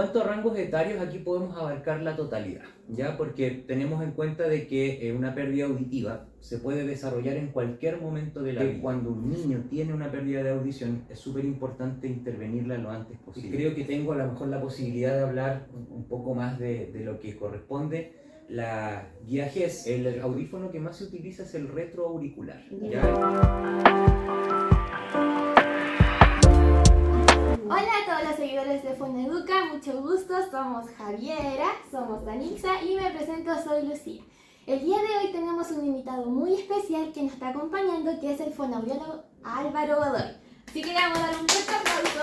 En cuanto a rangos etarios, aquí podemos abarcar la totalidad, ¿ya? Porque tenemos en cuenta de que una pérdida auditiva se puede desarrollar en cualquier momento de la vida. Cuando un niño tiene una pérdida de audición, es súper importante intervenirla lo antes posible. Creo que tengo a lo mejor la posibilidad de hablar un poco más de lo que corresponde. La guía GES, el audífono que más se utiliza es el retroauricular, ¿ya? Hola a todos los seguidores de Foneduca, mucho gusto, somos Javiera, somos Danixa y me presento, soy Lucía. El día de hoy tenemos un invitado muy especial que nos está acompañando, que es el fonoaudiólogo Álvaro Godoy. Así que le vamos a dar un fuerte aplauso.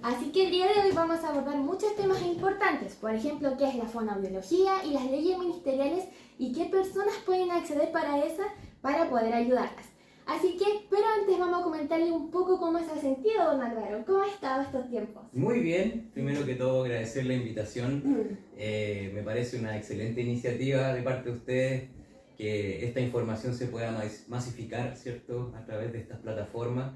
Así que el día de hoy vamos a abordar muchos temas importantes, por ejemplo, qué es la fonoaudiología y las leyes ministeriales y qué personas pueden acceder para poder ayudarlas. Así que, pero antes vamos a comentarle un poco cómo se ha sentido don Álvaro, cómo ha estado estos tiempos. Muy bien, primero que todo agradecer la invitación, me parece una excelente iniciativa de parte de ustedes que esta información se pueda masificar, ¿cierto?, a través de estas plataformas.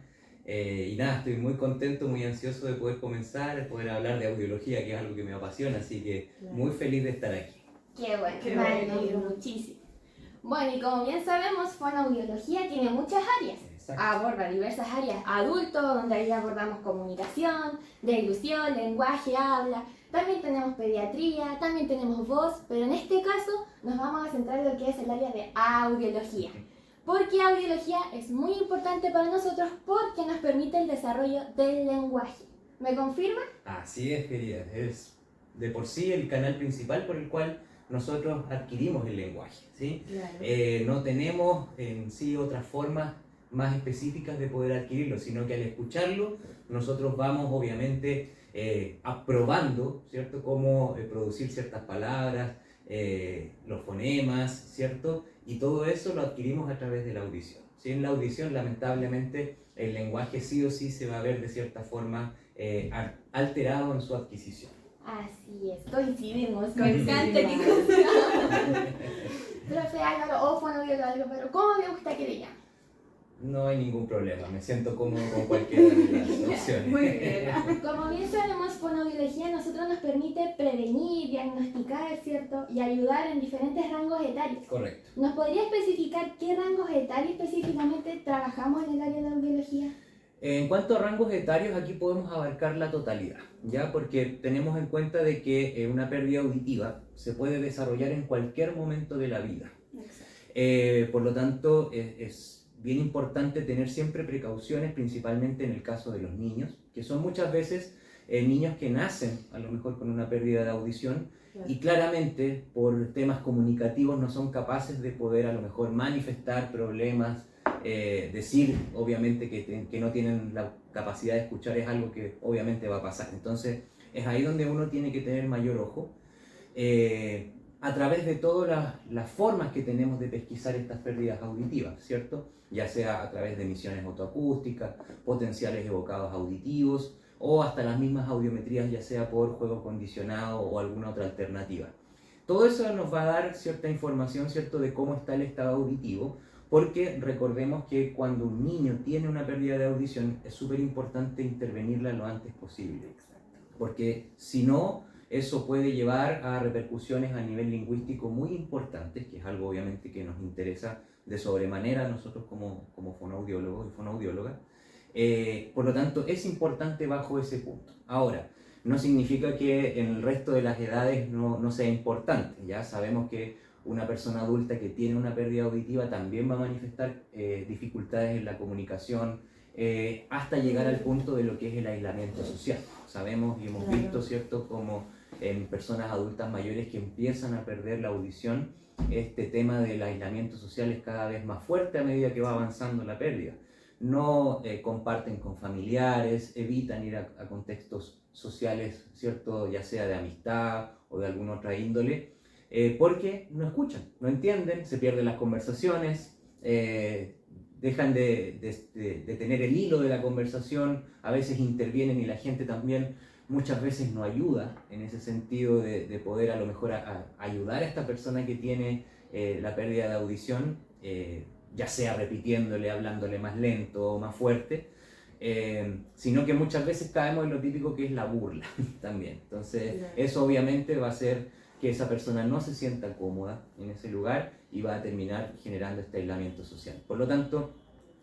Y nada, estoy muy contento, muy ansioso de poder comenzar, de poder hablar de audiología, que es algo que me apasiona, así que muy feliz de estar aquí. Qué bueno, me alegro muchísimo. Bueno, y como bien sabemos, fonoaudiología tiene muchas áreas. Exacto. Aborda diversas áreas. Adultos, donde ahí abordamos comunicación, deglución, lenguaje, habla. También tenemos pediatría, también tenemos voz, pero en este caso nos vamos a centrar en lo que es el área de audiología. Porque audiología es muy importante para nosotros porque nos permite el desarrollo del lenguaje. ¿Me confirma? Así es, querida. Es de por sí el canal principal por el cual nosotros adquirimos el lenguaje, ¿sí? Claro. No tenemos en sí otras formas más específicas de poder adquirirlo, sino que al escucharlo nosotros vamos obviamente aprobando, ¿cierto?, cómo producir ciertas palabras, los fonemas, ¿cierto? Y todo eso lo adquirimos a través de la audición. ¿Sí? En la audición, lamentablemente, el lenguaje sí o sí se va a ver de cierta forma alterado en su adquisición. Así es, coincidimos, encanta que coincidamos. Profe Álvaro, o fonoaudiólogo, pero ¿cómo me gusta que le llamen? No hay ningún problema, me siento cómodo con cualquiera de las opciones. Muy bien. Como bien sabemos, fonoaudiología a nosotros nos permite prevenir, diagnosticar, ¿cierto? Y ayudar en diferentes rangos etarios. Correcto. ¿Nos podría especificar qué rangos etarios específicamente trabajamos en el área de audiología? En cuanto a rangos etarios, aquí podemos abarcar la totalidad, ¿ya? Porque tenemos en cuenta de que una pérdida auditiva se puede desarrollar en cualquier momento de la vida. Por lo tanto, es bien importante tener siempre precauciones, principalmente en el caso de los niños, que son muchas veces niños que nacen a lo mejor con una pérdida de audición, claro, y claramente por temas comunicativos no son capaces de poder a lo mejor manifestar problemas, decir obviamente que no tienen la capacidad de escuchar, es algo que obviamente va a pasar. Entonces es ahí donde uno tiene que tener mayor ojo. A través de todas las formas que tenemos de pesquisar estas pérdidas auditivas, ¿cierto? Ya sea a través de emisiones autoacústicas, potenciales evocados auditivos, o hasta las mismas audiometrías, ya sea por juego condicionado o alguna otra alternativa. Todo eso nos va a dar cierta información, ¿cierto?, de cómo está el estado auditivo, porque recordemos que cuando un niño tiene una pérdida de audición es súper importante intervenirla lo antes posible. Porque si no, eso puede llevar a repercusiones a nivel lingüístico muy importantes, que es algo obviamente que nos interesa de sobremanera a nosotros como fonoaudiólogos y fonoaudiólogas. Por lo tanto, es importante bajo ese punto. Ahora, no significa que en el resto de las edades no sea importante. Ya sabemos que una persona adulta que tiene una pérdida auditiva también va a manifestar dificultades en la comunicación, hasta llegar al punto de lo que es el aislamiento social. Sabemos y hemos visto, ¿cierto?, como en personas adultas mayores que empiezan a perder la audición, este tema del aislamiento social es cada vez más fuerte a medida que va avanzando la pérdida. No comparten con familiares, evitan ir a contextos sociales, ¿cierto?, ya sea de amistad o de alguna otra índole, porque no escuchan, no entienden, se pierden las conversaciones, dejan de tener el hilo de la conversación, a veces intervienen y la gente también muchas veces no ayuda en ese sentido de poder a lo mejor ayudar a esta persona que tiene la pérdida de audición, ya sea repitiéndole, hablándole más lento o más fuerte. sino que muchas veces caemos en lo típico que es la burla también. Entonces, eso obviamente va a hacer que esa persona no se sienta cómoda en ese lugar y va a terminar generando este aislamiento social. Por lo tanto,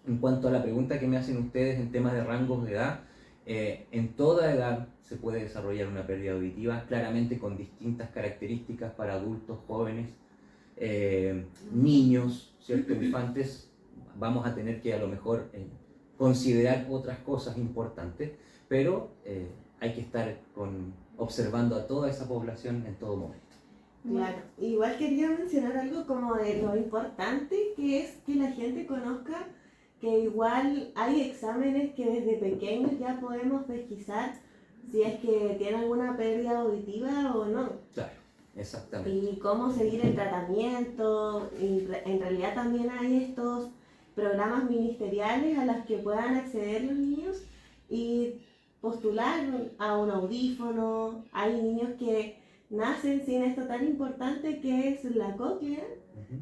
en cuanto a la pregunta que me hacen ustedes en temas de rangos de edad, en toda edad se puede desarrollar una pérdida auditiva, claramente con distintas características para adultos, jóvenes, niños, ¿cierto? Infantes. Vamos a tener que a lo mejor considerar otras cosas importantes, pero hay que estar observando a toda esa población en todo momento. Claro, igual quería mencionar algo como de lo importante que es que la gente conozca que igual hay exámenes que desde pequeños ya podemos pesquisar si es que tiene alguna pérdida auditiva o no. Claro, exactamente. Y cómo seguir el tratamiento. Y en realidad también hay estos programas ministeriales a los que puedan acceder los niños y postular a un audífono. Hay niños que nacen sin esto tan importante que es la cóclea,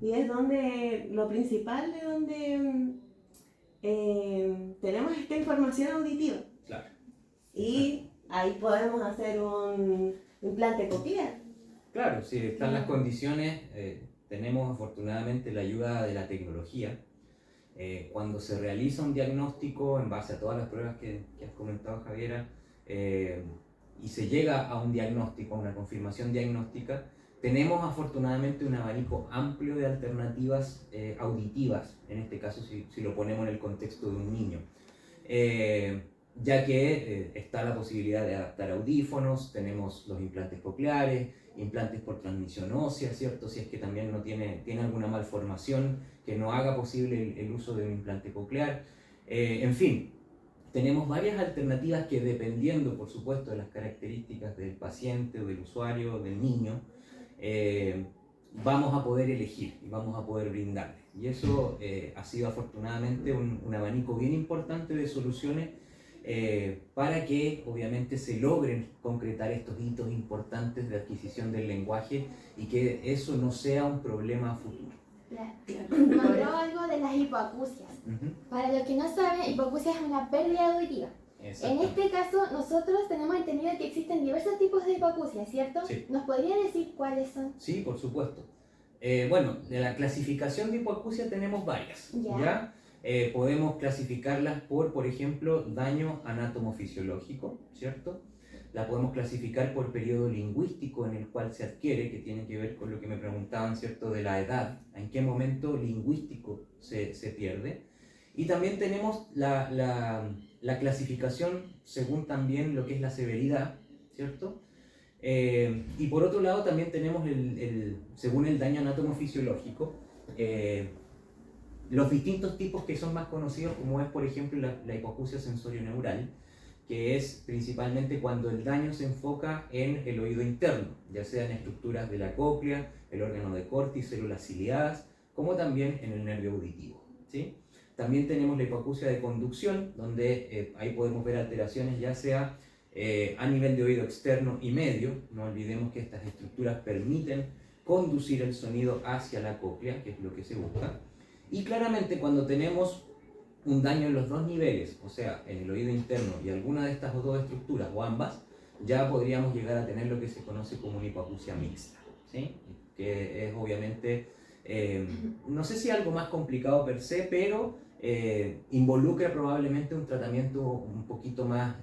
y es donde lo principal de donde tenemos esta información auditiva. Claro. Y ahí podemos hacer un implante coclear. Claro, si están las condiciones, tenemos afortunadamente la ayuda de la tecnología. Cuando se realiza un diagnóstico en base a todas las pruebas que has comentado, Javiera, y se llega a un diagnóstico, a una confirmación diagnóstica, tenemos afortunadamente un abanico amplio de alternativas auditivas, en este caso si lo ponemos en el contexto de un niño, ya que está la posibilidad de adaptar audífonos, tenemos los implantes cocleares, implantes por transmisión ósea, ¿cierto? Si es que también no tiene alguna malformación que no haga posible el uso de un implante coclear, en fin. Tenemos varias alternativas que, dependiendo por supuesto de las características del paciente o del usuario, del niño, vamos a poder elegir y vamos a poder brindarle. Y eso ha sido afortunadamente un abanico bien importante de soluciones para que obviamente se logren concretar estos hitos importantes de adquisición del lenguaje y que eso no sea un problema futuro. Nombró algo de las hipoacusias. Para los que no saben, hipoacusia es una pérdida auditiva. En este caso, nosotros tenemos entendido que existen diversos tipos de hipoacusia, ¿cierto? Sí. ¿Nos podría decir cuáles son? Sí, por supuesto. Bueno, de la clasificación de hipoacusia tenemos varias. ¿Ya? Podemos clasificarlas por ejemplo, daño anatomofisiológico, ¿cierto? La podemos clasificar por periodo lingüístico en el cual se adquiere, que tiene que ver con lo que me preguntaban, ¿cierto?, de la edad, en qué momento lingüístico se pierde. Y también tenemos la clasificación según también lo que es la severidad, ¿cierto? Y por otro lado también tenemos según el daño anatomofisiológico, los distintos tipos que son más conocidos, como es por ejemplo la hipoacusia sensorio-neural, que es principalmente cuando el daño se enfoca en el oído interno, ya sea en estructuras de la cóclea, el órgano de Corti, células ciliadas, como también en el nervio auditivo, ¿sí? También tenemos la hipoacusia de conducción, donde ahí podemos ver alteraciones ya sea a nivel de oído externo y medio. No olvidemos que estas estructuras permiten conducir el sonido hacia la cóclea, que es lo que se busca. Y claramente cuando tenemos un daño en los dos niveles, o sea, en el oído interno y alguna de estas dos estructuras, o ambas, ya podríamos llegar a tener lo que se conoce como una hipoacusia mixta, ¿sí? Que es obviamente, no sé si algo más complicado per se, pero involucra probablemente un tratamiento un poquito más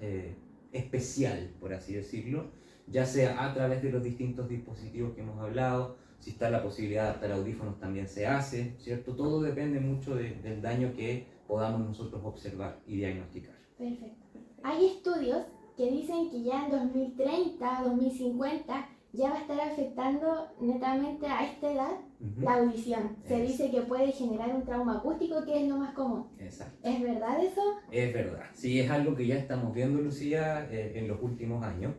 especial, por así decirlo, ya sea a través de los distintos dispositivos que hemos hablado. Si está la posibilidad de adaptar audífonos también se hace, ¿cierto? Todo depende mucho del daño que podamos nosotros observar y diagnosticar. Perfecto. Hay estudios que dicen que ya en 2030, 2050, ya va a estar afectando netamente a esta edad la audición. Se dice que puede generar un trauma acústico, que es lo más común. Exacto. ¿Es verdad eso? Es verdad. Sí, es algo que ya estamos viendo, Lucía, en los últimos años.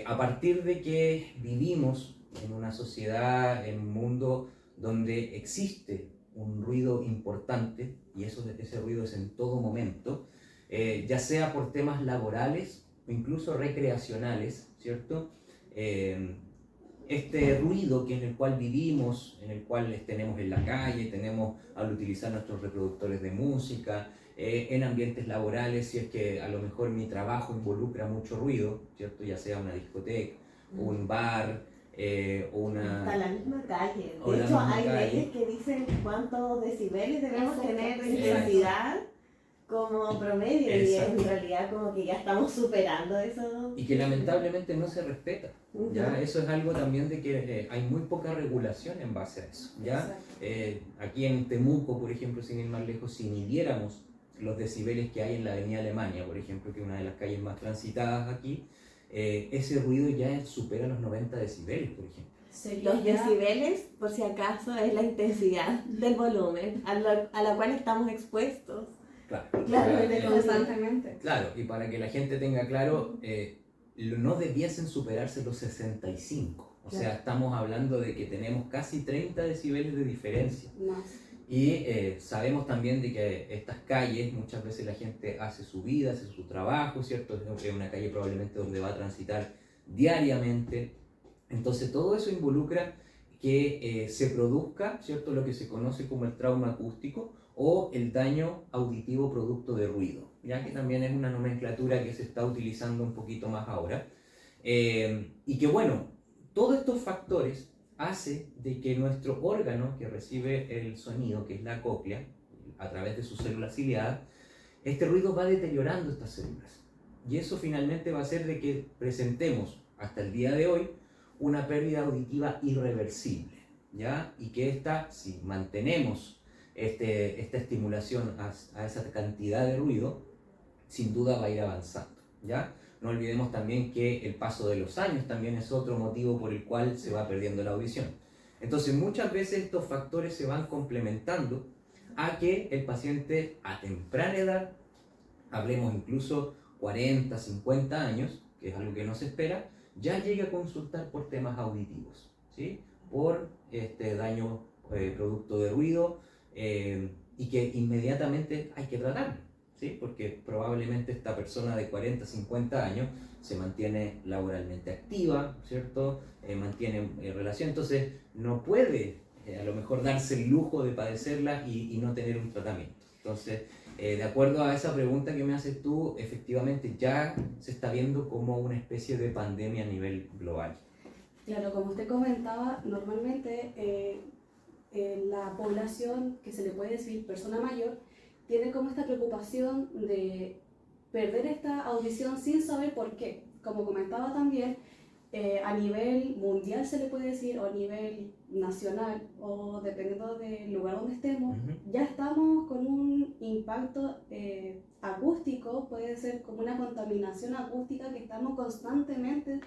A partir de que vivimos en una sociedad, en un mundo donde existe un ruido importante, y ese ruido es en todo momento, ya sea por temas laborales o incluso recreacionales, ¿cierto? Este ruido en el cual vivimos, en el cual tenemos en la calle, tenemos al utilizar nuestros reproductores de música, en ambientes laborales, si es que a lo mejor mi trabajo involucra mucho ruido, ¿cierto? Ya sea una discoteca, un bar, hasta la misma calle. o De la hecho, misma hay calle. leyes que dicen cuántos decibeles debemos Exacto. tener de Exacto. intensidad como promedio, Exacto. y en realidad como que ya estamos superando eso. Y que lamentablemente no se respeta. ¿Ya? Ujú. Eso es algo también de que hay muy poca regulación en base a eso. ¿Ya? Aquí en Temuco, por ejemplo, sin ir más lejos, si midiéramos los decibeles que hay en la Avenida Alemania, por ejemplo, que es una de las calles más transitadas aquí, ese ruido ya supera los 90 decibeles, por ejemplo. Los decibeles, por si acaso, es la intensidad del volumen a la cual estamos expuestos. Claro, Claro, Constantemente. claro, y para que la gente tenga claro, no debiesen superarse los 65. O sea, Claro. estamos hablando de que tenemos casi 30 decibeles de diferencia. Más. Y sabemos también de que estas calles, muchas veces la gente hace su vida, hace su trabajo, ¿cierto? Es una calle probablemente donde va a transitar diariamente. Entonces todo eso involucra que se produzca, ¿cierto? Lo que se conoce como el trauma acústico o el daño auditivo producto de ruido, ya que también es una nomenclatura que se está utilizando un poquito más ahora. Y que bueno, todos estos factores hace de que nuestro órgano que recibe el sonido, que es la cóclea, a través de sus células ciliadas, este ruido va deteriorando estas células. Y eso finalmente va a hacer de que presentemos hasta el día de hoy una pérdida auditiva irreversible, ¿ya? Y que si mantenemos esta estimulación a esa cantidad de ruido, sin duda va a ir avanzando, ¿ya? No olvidemos también que el paso de los años también es otro motivo por el cual se va perdiendo la audición. Entonces muchas veces estos factores se van complementando a que el paciente a temprana edad, hablemos incluso 40, 50 años, que es algo que no se espera, ya llegue a consultar por temas auditivos, ¿sí? Por daño producto de ruido, y que inmediatamente hay que tratarlo, ¿sí? Porque probablemente esta persona de 40, 50 años se mantiene laboralmente activa, ¿cierto? Mantiene relación, entonces no puede a lo mejor darse el lujo de padecerla y no tener un tratamiento. Entonces, de acuerdo a esa pregunta que me haces tú, efectivamente ya se está viendo como una especie de pandemia a nivel global. Claro, como usted comentaba, normalmente la población, que se le puede decir persona mayor, tiene como esta preocupación de perder esta audición sin saber por qué. Como comentaba también, a nivel mundial se le puede decir, o a nivel nacional, o dependiendo del lugar donde estemos, ya estamos con un impacto acústico, puede ser como una contaminación acústica que estamos constantemente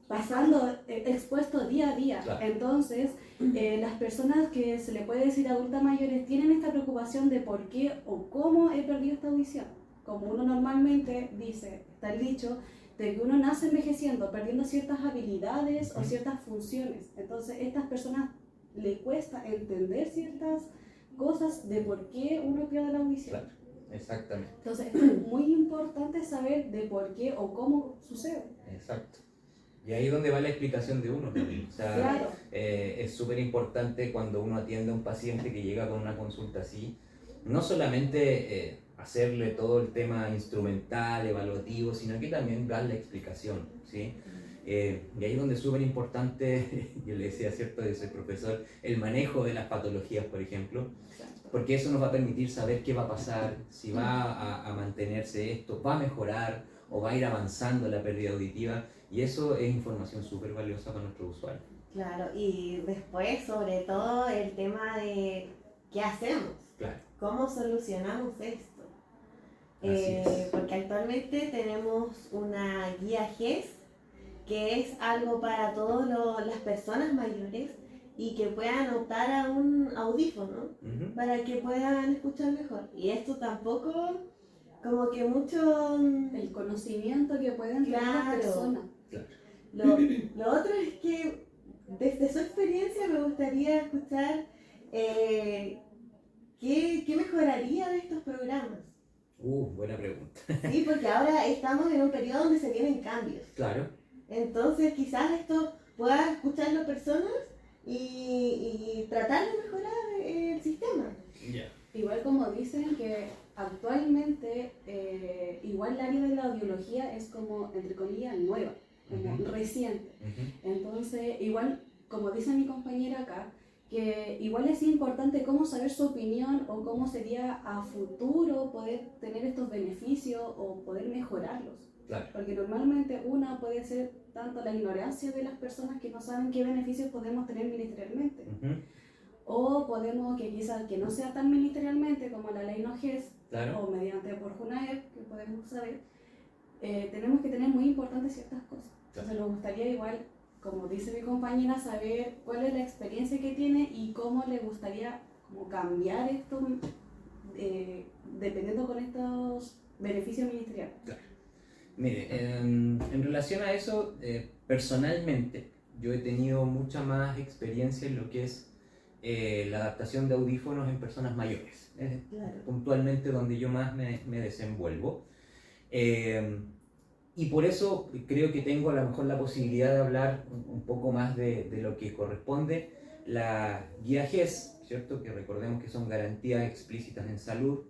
pasando, expuesto día a día. Claro. Entonces, las personas que se le puede decir adultas mayores tienen esta preocupación de por qué o cómo he perdido esta audición. Como uno normalmente dice, está el dicho, de que uno nace envejeciendo, perdiendo ciertas habilidades o ciertas funciones. Entonces, a estas personas les cuesta entender ciertas cosas de por qué uno pierde la audición. Claro, exactamente. Entonces, esto es muy importante saber de por qué o cómo sucede. Exacto. Y ahí es donde va la explicación de uno también. O sea, Claro. es súper importante cuando uno atiende a un paciente que llega con una consulta así, no solamente hacerle todo el tema instrumental, evaluativo, sino que también dar la explicación, ¿sí? Y ahí es donde es súper importante, yo le decía, ¿cierto?, de ser profesor, el manejo de las patologías, por ejemplo, porque eso nos va a permitir saber qué va a pasar, si va a mantenerse esto, va a mejorar o va a ir avanzando la pérdida auditiva, y eso es información súper valiosa para nuestros usuarios. Claro, y después, sobre todo, el tema de qué hacemos, Claro. cómo solucionamos esto. Así es. Porque actualmente tenemos una guía GES, que es algo para todas las personas mayores y que puedan optar a un audífono para que puedan escuchar mejor. Y esto tampoco, como que mucho... El conocimiento que pueden tener las Claro. personas. Lo otro es que desde su experiencia me gustaría escuchar qué mejoraría de estos programas. Buena pregunta. Sí, porque ahora estamos en un periodo donde se vienen cambios. Claro. Entonces quizás esto pueda escucharlo personas y tratar de mejorar el sistema. Yeah. Igual como dicen que actualmente igual el área de la audiología es como, entre comillas, nueva, como reciente. Entonces, igual, como dice mi compañera acá, que igual es importante cómo saber su opinión o cómo sería a futuro poder tener estos beneficios o poder mejorarlos. Claro. Porque normalmente una puede ser tanto la ignorancia de las personas que no saben qué beneficios podemos tener ministerialmente. O podemos que quizás que no sea tan ministerialmente como la ley NOGES, claro, o mediante por JUNAEP, que podemos saber, tenemos que tener muy importantes ciertas cosas. Claro. Entonces nos gustaría igual, como dice mi compañera, saber cuál es la experiencia que tiene y cómo le gustaría como cambiar esto dependiendo con estos beneficios ministeriales. Claro. Mire, en relación a eso, personalmente yo he tenido mucha más experiencia en lo que es la adaptación de audífonos en personas mayores. Es puntualmente donde yo más me desenvuelvo. Y por eso creo que tengo a lo mejor la posibilidad de hablar un poco más de lo que corresponde la guía GES, ¿cierto? Que recordemos que son garantías explícitas en salud,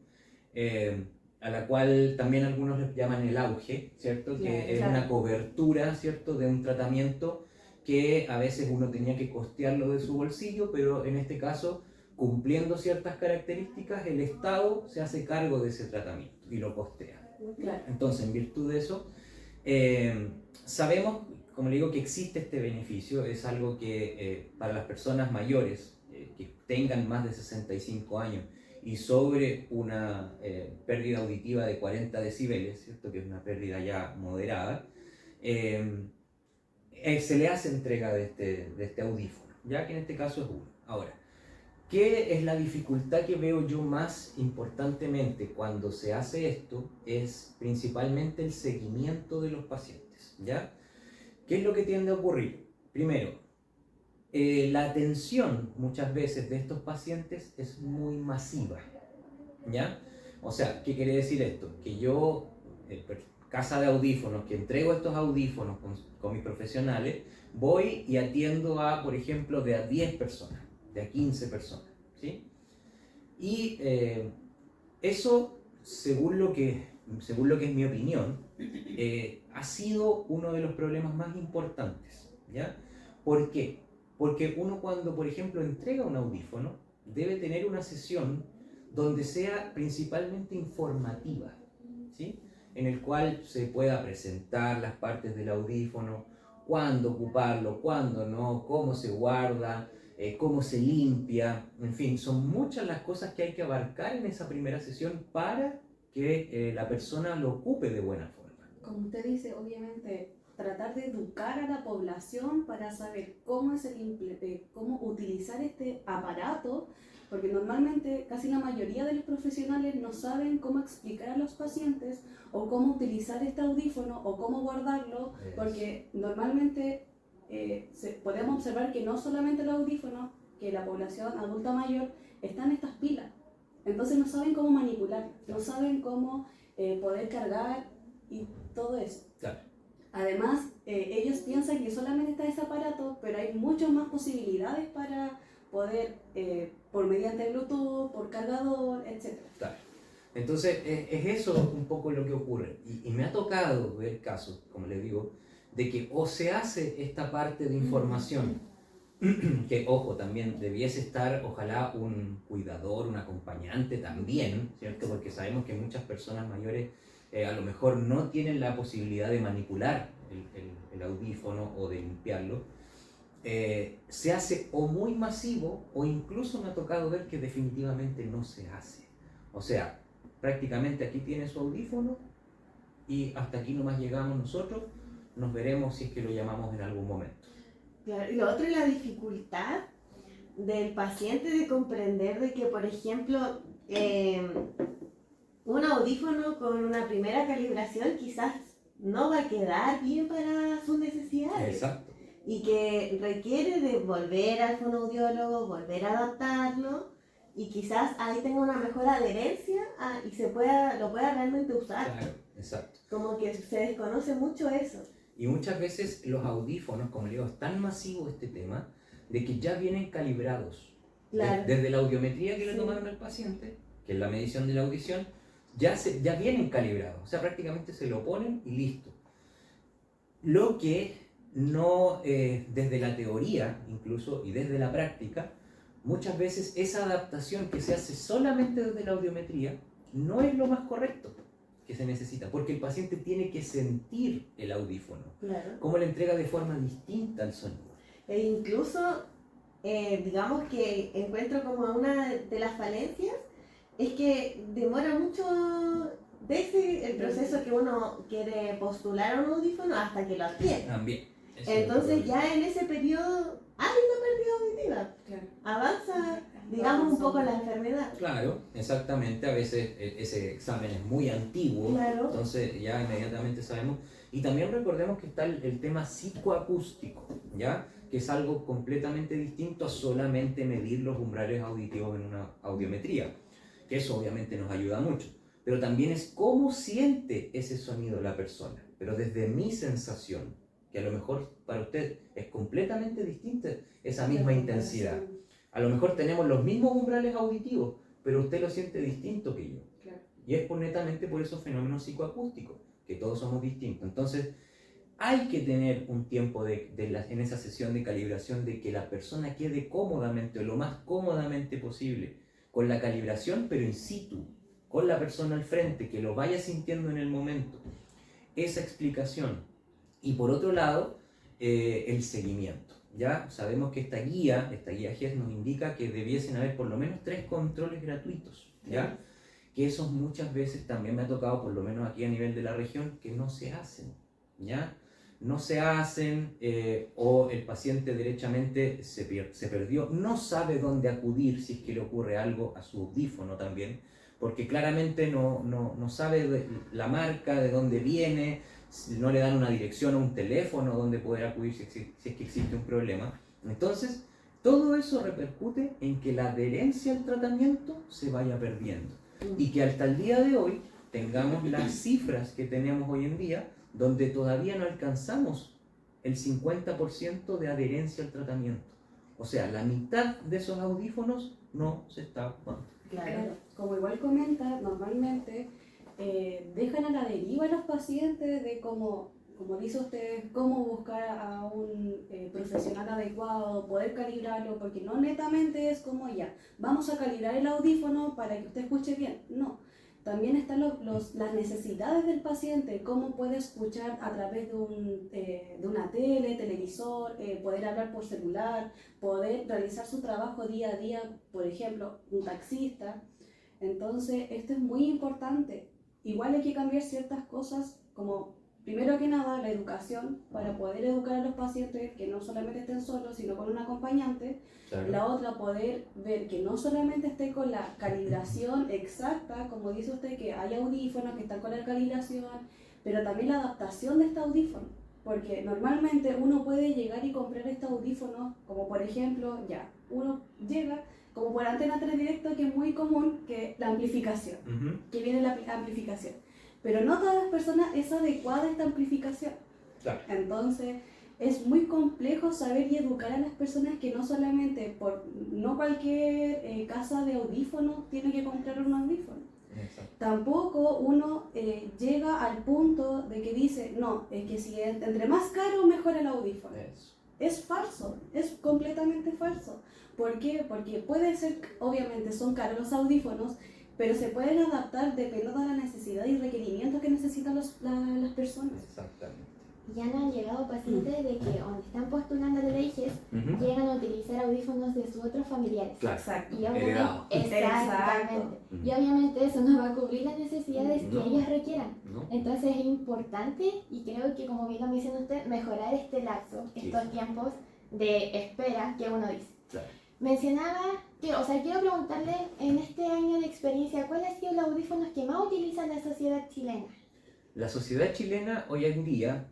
a la cual también algunos les llaman el auge, ¿cierto? Que es una cobertura, ¿cierto? De un tratamiento que a veces uno tenía que costearlo de su bolsillo, pero en este caso, cumpliendo ciertas características, el Estado se hace cargo de ese tratamiento y lo costea. Claro. Entonces, en virtud de eso, sabemos, como le digo, que existe este beneficio. Es algo que para las personas mayores que tengan más de 65 años y sobre una pérdida auditiva de 40 decibeles, ¿cierto? Que es una pérdida ya moderada, se le hace entrega de este audífono, ya que en este caso es uno. Ahora, ¿qué es la dificultad que veo yo más importantemente cuando se hace esto? Es principalmente el seguimiento de los pacientes, ¿ya? ¿Qué es lo que tiende a ocurrir? Primero, la atención muchas veces de estos pacientes es muy masiva, ¿ya? O sea, ¿qué quiere decir esto? Que yo, casa de audífonos, que entrego estos audífonos con mis profesionales, voy y atiendo a, por ejemplo, de a 10 personas, de a 15 personas, ¿sí? Y eso, según lo que es mi opinión, ha sido uno de los problemas más importantes, ¿ya? ¿Por qué? Porque uno cuando, por ejemplo, entrega un audífono, debe tener una sesión donde sea principalmente informativa, ¿sí? En el cual se pueda presentar las partes del audífono, cuándo ocuparlo, cuándo no, cómo se guarda, cómo se limpia, en fin, son muchas las cosas que hay que abarcar en esa primera sesión para que la persona lo ocupe de buena forma. Como usted dice, obviamente, tratar de educar a la población para saber cómo cómo utilizar este aparato, porque normalmente casi la mayoría de los profesionales no saben cómo explicar a los pacientes o cómo utilizar este audífono o cómo guardarlo, porque normalmente podemos observar que no solamente el audífono, que la población adulta mayor están estas pilas, entonces no saben cómo manipular, no saben cómo poder cargar y todo eso. Claro. Además, ellos piensan que solamente está ese aparato, pero hay muchas más posibilidades para poder, por mediante Bluetooth, por cargador, etc. Claro. Entonces, es eso un poco lo que ocurre. Y me ha tocado ver casos, como les digo, de que o se hace esta parte de información, que, ojo, también debiese estar, ojalá, un cuidador, un acompañante también, ¿cierto? Porque sabemos que muchas personas mayores a lo mejor no tienen la posibilidad de manipular el audífono o de limpiarlo. Se hace o muy masivo o incluso me ha tocado ver que definitivamente no se hace. O sea, prácticamente aquí tiene su audífono y hasta aquí nomás llegamos nosotros, nos veremos si es que lo llamamos en algún momento. Claro, y lo otro es la dificultad del paciente de comprender de que, por ejemplo, un audífono con una primera calibración quizás no va a quedar bien para sus necesidades. Exacto. Y que requiere de volver al fonoaudiólogo, volver a adaptarlo y quizás ahí tenga una mejor adherencia y lo pueda realmente usar. Claro, exacto. Como que se desconoce mucho eso. Y muchas veces los audífonos, como le digo, es tan masivo este tema, de que ya vienen calibrados. Claro. Desde la audiometría que le tomaron al paciente, que es la medición de la audición, ya vienen calibrados, o sea, prácticamente se lo ponen y listo. Lo que no, desde la teoría incluso y desde la práctica, muchas veces esa adaptación que se hace solamente desde la audiometría no es lo más correcto que se necesita, porque el paciente tiene que sentir el audífono, Claro. cómo le entrega de forma distinta el sonido. E incluso, digamos que encuentro como una de las falencias, es que demora mucho desde el proceso que uno quiere postular un audífono hasta que lo adquiere. También. Entonces ya en ese periodo hay una pérdida auditiva. Claro. Avanza, digamos, un poco la enfermedad. Claro, exactamente, a veces ese examen es muy antiguo, Claro. entonces ya inmediatamente sabemos. Y también recordemos que está el tema psicoacústico, ¿ya? Que es algo completamente distinto a solamente medir los umbrales auditivos en una audiometría, que eso obviamente nos ayuda mucho, pero también es cómo siente ese sonido la persona, pero desde mi sensación, que a lo mejor para usted es completamente distinta esa misma intensidad. A lo mejor tenemos los mismos umbrales auditivos, pero usted lo siente distinto que yo. Claro. Y es netamente por esos fenómenos psicoacústicos, que todos somos distintos. Entonces, hay que tener un tiempo en esa sesión de calibración de que la persona quede cómodamente o lo más cómodamente posible con la calibración, pero in situ, con la persona al frente, que lo vaya sintiendo en el momento. Esa explicación. Y por otro lado, el seguimiento. Ya sabemos que esta guía GES nos indica que debiesen haber por lo menos 3 controles gratuitos, ¿ya? Que esos muchas veces también me ha tocado, por lo menos aquí a nivel de la región, que no se hacen, ¿ya? No se hacen, o el paciente derechamente se perdió, no sabe dónde acudir si es que le ocurre algo a su audífono también, porque claramente no sabe la marca, de dónde viene, no le dan una dirección o un teléfono donde poder acudir si es que existe un problema. Entonces, todo eso repercute en que la adherencia al tratamiento se vaya perdiendo y que hasta el día de hoy tengamos las cifras que tenemos hoy en día, donde todavía no alcanzamos el 50% de adherencia al tratamiento. O sea, la mitad de esos audífonos no se está ocupando. Claro, como igual comenta, normalmente dejan a la deriva a los pacientes de cómo dice usted, cómo buscar a un profesional adecuado, poder calibrarlo, porque no netamente es como ya, vamos a calibrar el audífono para que usted escuche bien, no. También están las necesidades del paciente, cómo puede escuchar a través de una televisor, poder hablar por celular, poder realizar su trabajo día a día, por ejemplo, un taxista. Entonces, esto es muy importante. Igual hay que cambiar ciertas cosas, como primero que nada la educación, para poder educar a los pacientes que no solamente estén solos, sino con un acompañante. Claro. La otra, poder ver que no solamente esté con la calibración exacta, como dice usted, que hay audífonos que están con la calibración, pero también la adaptación de este audífono. Porque normalmente uno puede llegar y comprar este audífono, como por ejemplo, uno llega, como por antena 3 directo, que es muy común, que la amplificación, que viene la amplificación. Pero no todas las personas es adecuada esta amplificación. Claro. Entonces, es muy complejo saber y educar a las personas que no solamente no cualquier casa de audífonos tiene que comprar un audífono. Exacto. Tampoco uno llega al punto de que dice, no, es que si entre más caro, mejor el audífono. Eso. Es falso, es completamente falso. ¿Por qué? Porque puede ser, obviamente son caros los audífonos, pero se pueden adaptar dependiendo de la necesidad y requerimientos que necesitan las personas. Exactamente. Ya nos han llegado pacientes de que donde están postulando la ley GES, llegan a utilizar audífonos de sus otros familiares. Claro. Exacto. Y obviamente, Heredado. exactamente. Ujú. Y obviamente eso no va a cubrir las necesidades No. que ellos requieran. ¿No? Entonces es importante, y creo que como bien lo menciona usted, mejorar este lapso, Sí. estos tiempos de espera que uno dice. Claro. Mencionaba que, quiero preguntarle en este año de experiencia, ¿cuáles han sido los audífonos que más utiliza la sociedad chilena? La sociedad chilena hoy en día,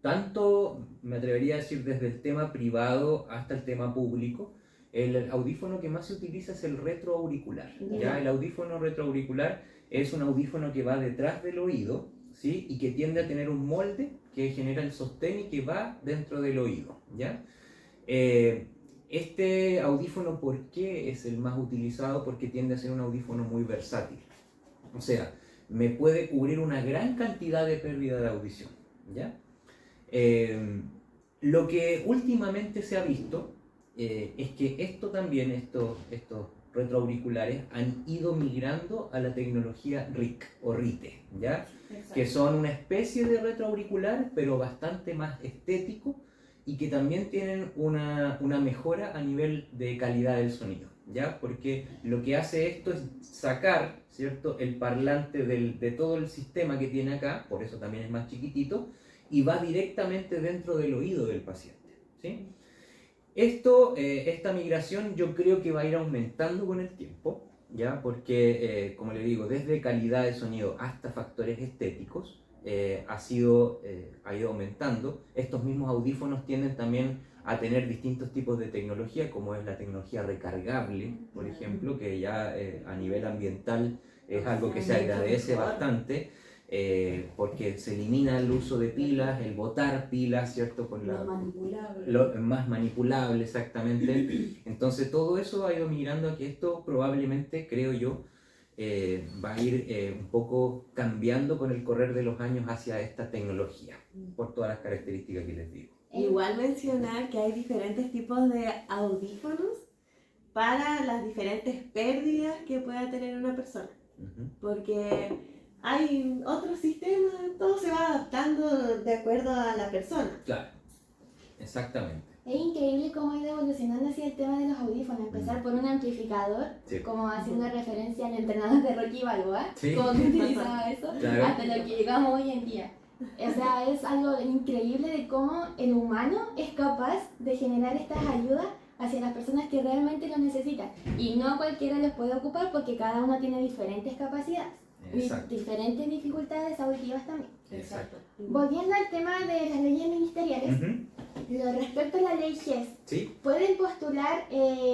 tanto me atrevería a decir desde el tema privado hasta el tema público, el audífono que más se utiliza es el retroauricular. ¿Ya? El audífono retroauricular es un audífono que va detrás del oído, ¿sí? Y que tiende a tener un molde que genera el sostén y que va dentro del oído, ¿ya? Este audífono, ¿por qué es el más utilizado? Porque tiende a ser un audífono muy versátil. O sea, me puede cubrir una gran cantidad de pérdida de audición, ¿ya? Lo que últimamente se ha visto es que esto también, estos retroauriculares han ido migrando a la tecnología RIC o RITE, ¿ya? Exacto. Que son una especie de retroauricular, pero bastante más estético y que también tienen una mejora a nivel de calidad del sonido, ¿ya? Porque lo que hace esto es sacar, ¿cierto?, el parlante de todo el sistema que tiene acá, por eso también es más chiquitito, y va directamente dentro del oído del paciente, ¿sí? Esta migración yo creo que va a ir aumentando con el tiempo, ¿ya? Porque, como le digo, desde calidad de sonido hasta factores estéticos, ha ido aumentando. Estos mismos audífonos tienden también a tener distintos tipos de tecnología, como es la tecnología recargable, por ejemplo, que ya a nivel ambiental es algo que se agradece bastante. Porque se elimina el uso de pilas, el botar pilas, ¿cierto? Con Más manipulable. más manipulable, exactamente. Entonces todo eso ha ido migrando a que esto probablemente, creo yo, va a ir un poco cambiando con el correr de los años hacia esta tecnología, por todas las características que les digo. Igual mencionar que hay diferentes tipos de audífonos para las diferentes pérdidas que pueda tener una persona. Porque hay otros sistemas, todo se va adaptando de acuerdo a la persona. Claro, exactamente. Es increíble cómo ha ido evolucionando así el tema de los audífonos. Empezar por un amplificador, Sí. como haciendo referencia al entrenador de Rocky Balboa, Sí. como que utilizaba eso, Claro. hasta lo que llegamos hoy en día. O sea, es algo increíble de cómo el humano es capaz de generar estas ayudas hacia las personas que realmente lo necesitan. Y no cualquiera los puede ocupar porque cada uno tiene diferentes capacidades. Exacto. Diferentes dificultades auditivas también. Exacto. Volviendo al tema de las leyes ministeriales, respecto a la ley GES, Sí. ¿pueden postular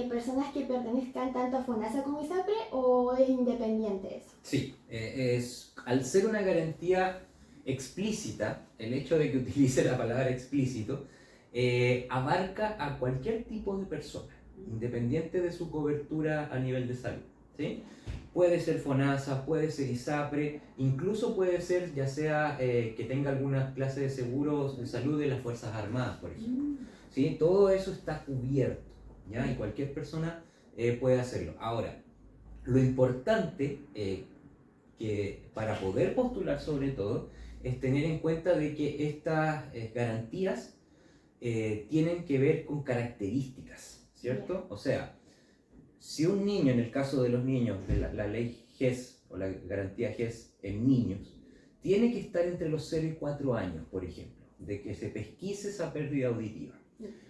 personas que pertenezcan tanto a FONASA como ISAPRE o es independiente eso? Sí, al ser una garantía explícita, el hecho de que utilice la palabra explícito, abarca a cualquier tipo de persona, independiente de su cobertura a nivel de salud, ¿sí? Puede ser FONASA, puede ser ISAPRE, incluso puede ser ya sea que tenga alguna clase de seguros de salud de las Fuerzas Armadas, por ejemplo. ¿Sí? Todo eso está cubierto, ¿ya? Y cualquier persona puede hacerlo. Ahora, lo importante que para poder postular sobre todo es tener en cuenta de que estas garantías tienen que ver con características, ¿cierto? O sea, si un niño, en el caso de los niños, de la ley GES o la garantía GES en niños, tiene que estar entre los 0 y 4 años, por ejemplo, de que se pesquise esa pérdida auditiva.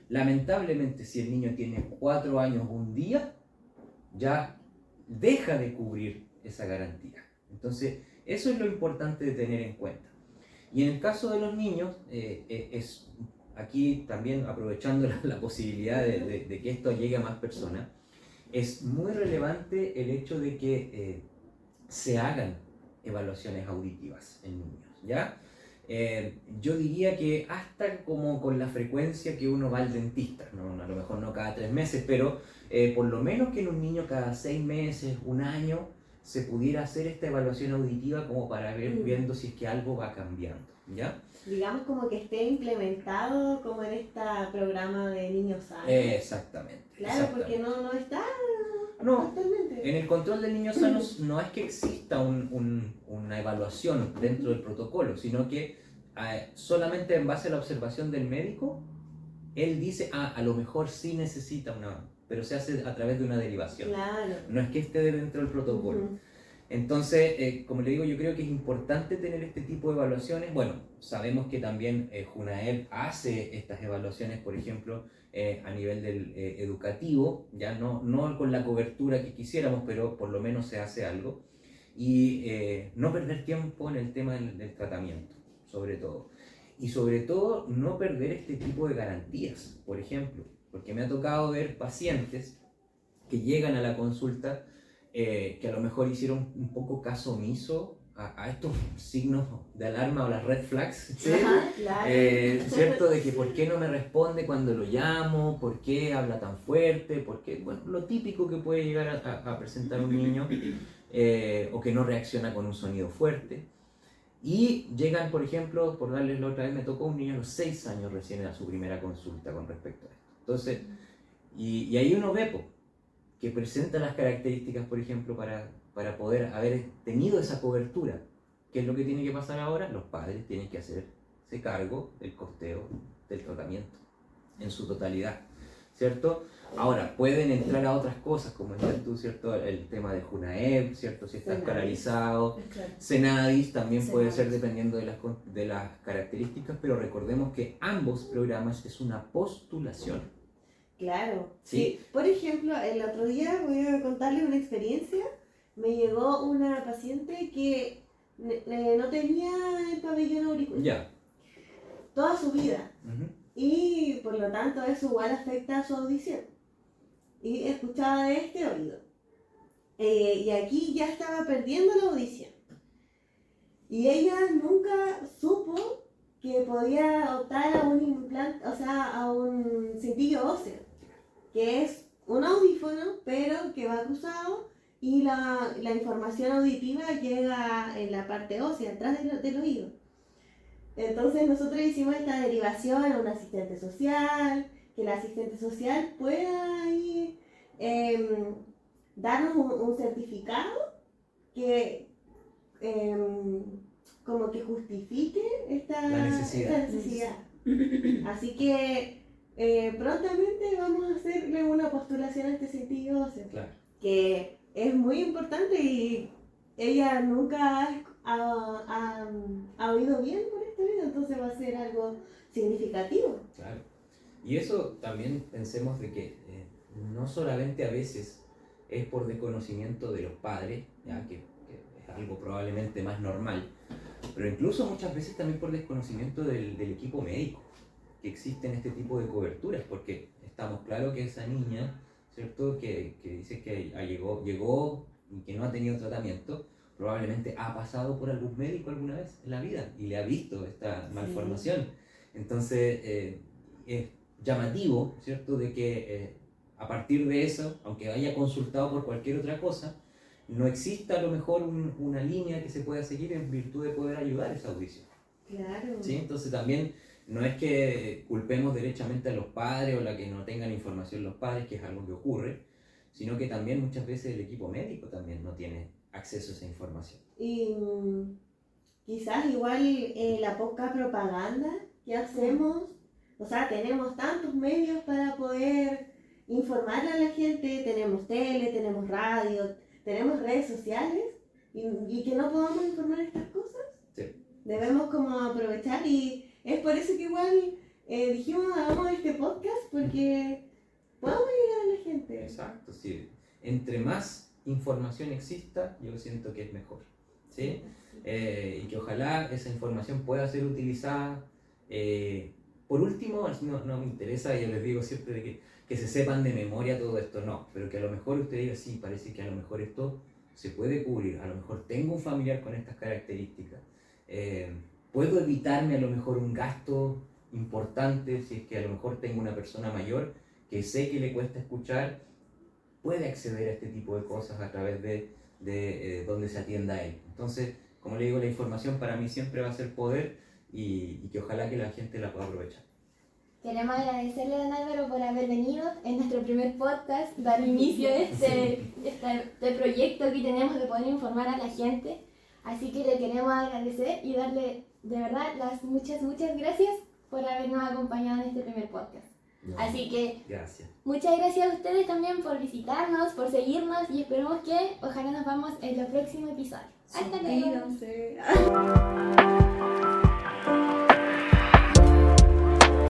Lamentablemente, si el niño tiene 4 años un día, ya deja de cubrir esa garantía. Entonces, eso es lo importante de tener en cuenta. Y en el caso de los niños, aquí también aprovechando la posibilidad de que esto llegue a más personas, es muy relevante el hecho de que se hagan evaluaciones auditivas en niños, ¿ya? Yo diría que hasta como con la frecuencia que uno va al dentista, ¿no? A lo mejor no cada 3 meses, pero por lo menos que en un niño cada 6 meses, un año, se pudiera hacer esta evaluación auditiva como para ver viendo si es que algo va cambiando, ¿ya? Digamos como que esté implementado como en este programa de niños sanos. Exactamente. Claro, exactamente. porque no está No, actualmente. en el control de niños sanos no es que exista una evaluación dentro del protocolo, sino que solamente en base a la observación del médico, él dice, a lo mejor sí necesita una, pero se hace a través de una derivación. Claro. No es que esté dentro del protocolo. Entonces, como le digo, yo creo que es importante tener este tipo de evaluaciones. Bueno, sabemos que también Junaed hace estas evaluaciones, por ejemplo, a nivel del educativo, ya no con la cobertura que quisiéramos, pero por lo menos se hace algo. Y no perder tiempo en el tema del tratamiento, sobre todo. Y sobre todo, no perder este tipo de garantías, por ejemplo, porque me ha tocado ver pacientes que llegan a la consulta que a lo mejor hicieron un poco caso omiso a estos signos de alarma o las red flags, ¿sí? Ajá, claro. ¿Cierto? De que por qué no me responde cuando lo llamo, por qué habla tan fuerte, por qué, bueno, lo típico que puede llegar a presentar un niño, o que no reacciona con un sonido fuerte. Y llegan, por ejemplo, por darles la otra vez, me tocó un niño a los 6 años recién a su primera consulta con respecto a esto. Entonces, y ahí uno ve que presenta las características, por ejemplo, para poder haber tenido esa cobertura. ¿Qué es lo que tiene que pasar ahora? Los padres tienen que hacerse cargo del costeo del tratamiento en su totalidad, ¿cierto? Ahora, pueden entrar a otras cosas, como decías tú, ¿cierto? El tema de Junaed, ¿cierto? Si está escolarizado. Senadis también puede ser dependiendo de las características, pero recordemos que ambos programas es una postulación. Claro. Sí. Por ejemplo, el otro día voy a contarles una experiencia. Me llegó una paciente que no tenía el pabellón auricular. Ya. Toda su vida. Uh-huh. Y por lo tanto eso igual afecta a su audición. Y escuchaba de este oído. Y aquí ya estaba perdiendo la audición. Y ella nunca supo que podía optar a un implante, o sea, a un cintillo óseo, que es un audífono, pero que va cruzado y la información auditiva llega en la parte ósea, atrás del oído. Entonces nosotros hicimos esta derivación a un asistente social, que el asistente social pueda ahí darnos un certificado que como que justifique esta necesidad. Así que prontamente vamos a hacerle una postulación a este cintillo óseo, Claro. que es muy importante y ella nunca ha oído bien por este oído, entonces va a ser algo significativo. Claro. Y eso también pensemos de que no solamente a veces es por desconocimiento de los padres, ya que es algo probablemente más normal, pero incluso muchas veces también por desconocimiento del equipo médico, que existen este tipo de coberturas, porque estamos claros que esa niña, ¿cierto? Que dice que llegó y que no ha tenido tratamiento, probablemente ha pasado por algún médico alguna vez en la vida y le ha visto esta malformación. Entonces es llamativo, ¿cierto? De que a partir de eso, aunque haya consultado por cualquier otra cosa, no exista a lo mejor una línea que se pueda seguir en virtud de poder ayudar a esa audición. Claro. ¿Sí? Entonces también no es que culpemos derechamente a los padres o la que no tengan información los padres, que es algo que ocurre, sino que también muchas veces el equipo médico también no tiene acceso a esa información. Y quizás igual la poca propaganda que hacemos, o sea, tenemos tantos medios para poder informarle a la gente, tenemos tele, tenemos radio, tenemos redes sociales, y que no podamos informar estas cosas. Sí. Debemos como aprovechar, y es por eso que igual dijimos hagamos este podcast, porque podemos llegar a la gente. Exacto, sí. Entre más información exista, yo siento que es mejor, ¿sí? Y que ojalá esa información pueda ser utilizada. Por último, no me interesa, yo les digo siempre de que se sepan de memoria todo esto, no, pero que a lo mejor usted diga, sí, parece que a lo mejor esto se puede cubrir, a lo mejor tengo un familiar con estas características, puedo evitarme a lo mejor un gasto importante si es que a lo mejor tengo una persona mayor que sé que le cuesta escuchar, puede acceder a este tipo de cosas a través de donde se atienda a él. Entonces, como le digo, la información para mí siempre va a ser poder y que ojalá que la gente la pueda aprovechar. Queremos agradecerle a don Álvaro por haber venido en nuestro primer podcast, dar inicio a este proyecto que tenemos de poder informar a la gente. Así que le queremos agradecer y darle de verdad las muchas gracias por habernos acompañado en este primer podcast. No, así que gracias. Muchas gracias a ustedes también por visitarnos, por seguirnos y esperemos que ojalá nos vamos en los próximos episodios. Hasta luego. Suscríbanse.